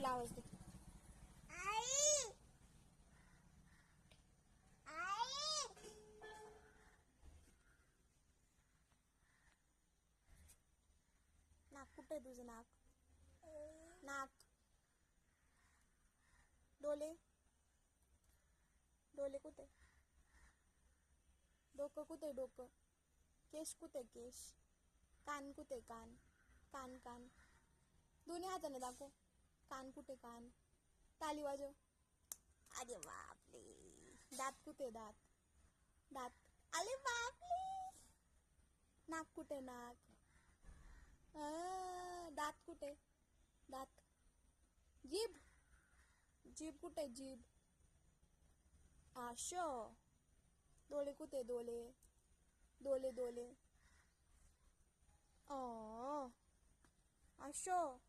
आईला आवाज दे. आई आई नाक कुठे तुझं नाक? नाक. डोले डोले कुठे? डोकं कुठे? डोकं. केश कुठे? केश. कान कुठे? कान. कान कान दोन्ही हाताने दाखव. कान कुठे? कान. ताली वाजव. अरे बापरे. दात कुठे? दात. दात. अरे बापरे. नाक कुठे? नाक. दात कुठे? दात. जीभ. जीभ कुठे? जीभ. आशो. डोळे कुठे? डोळे. डोले डोले. ओ आशो.